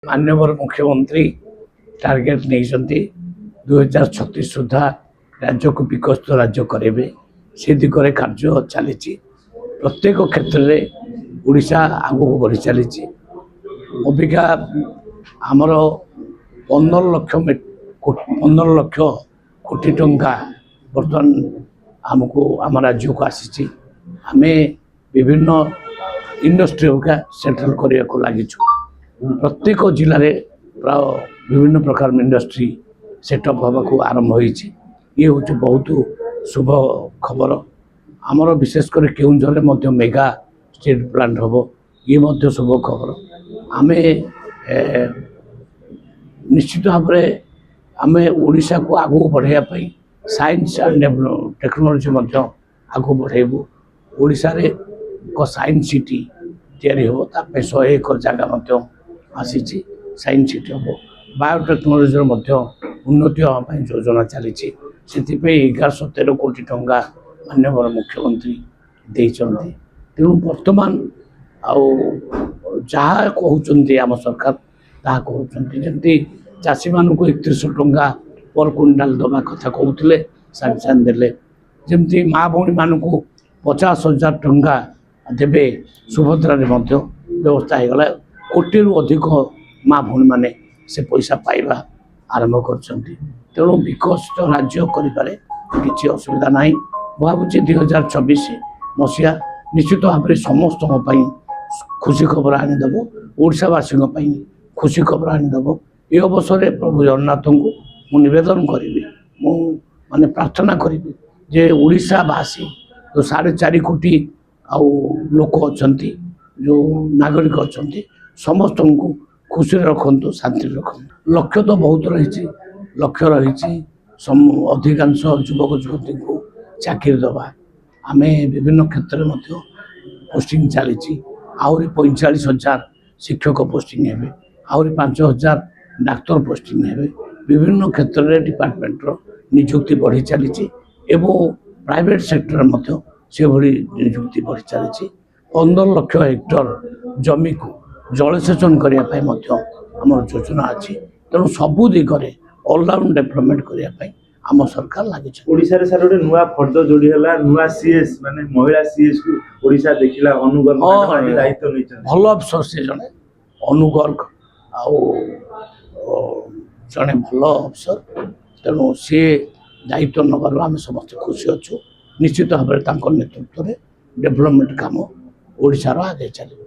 माननीय मुख्यमंत्री टार्गेट नहीं 2036 सुधा राज्य को विकसित राज्य करेंगे से दिगरे कार्य चली प्रत्येक क्षेत्र में ओडिशा आगू बढ़ी चली अबिका आमर 15 लक्ष कोटी टंका बर्तमान आमको आम राज्य को आसी आम विभिन्न इंडस्ट्री सेटल करने को लगी प्रत्येक जिले में प्राय विभिन्न प्रकार इंडस्ट्री सेटअप होगा आरंभ होती ये हूँ बहुत शुभ खबर आमर विशेषकर केउंझर में मेगा स्टील प्लांट हम ये शुभ खबर आम निश्चित भाव आम ओडिशा को आगू बढ़ाई साइंस एंड टेक्नोलोजी आगू बढ़ेबू ओडिशा रे साइंस सिटी तैयारी हो 100 एकर जगह आसी साइंस सिटी हम बायोटेक्नोलोजी उन्नति होगा योजना चली से 1113 कोटी टंका माननीय मुख्यमंत्री देइचंती तेणु वर्तमान जहाँ कहते आम सरकार ता कहते जमी चाषी मान को 3100 टंका पर क्विंटाल दवा कथा कहते सांगे देले जमी माँ भौणी मान को 50,000 टंका देवे सुभद्रा व्यवस्था हो गला कोटी अधिक माँ भौणी मैंने से पैसा पाइबा आरंभ कर तेणु विकसित राज्य करे किसी असुविधा ना भावुँ 2024 मसीहा निश्चित भाव में समस्त खुशी खबर आनीदेव ओडावासी खुशी खबर आनीदेव ये अवसर में प्रभु जगन्नाथ को निवेदन करी माने प्रार्थना करी जे ओडावासी जो 4.5 कोटी लोक अच्छा जो नागरिक अच्छा समस्त को खुशी रखु शांति रखु लक्ष्य तो बहुत रही लक्ष्य रही अधिकांश युवक युवती को चाकरी दबा आम विभिन्न क्षेत्र में पोस्टिंग चली आहरी 45,000 शिक्षक पोस्टिंग हे आहरी 5,000 डाक्तर पोस्टिंग हे विभिन्न क्षेत्र में डिपार्टमेंट निजुक्ति बढ़ी चली प्राइवेट सेक्टर में से भली निजुक्ति बढ़ी चली 15 लक्ष हेक्टर जमी को जलसेचन करने आम योजना अच्छी तेणु सबू दिगरे ऑलराउंड डेवलपमेंट करने आम सरकार लगी ओडिशा रे सर नुआ फर्द जोड़ी हला नुआ सीएस माने महिला सीएस को ओडिशा देखिला अनुगर्ग दायित्व नै भल अफसर से जने अनुगर्ग जने भल अफसर तेणु सी दायित्व नबार आम समस्त खुशी अच्छु निश्चित भाव में नेतृत्व में डेवलपमेंट काम ओडिशा आगे चल।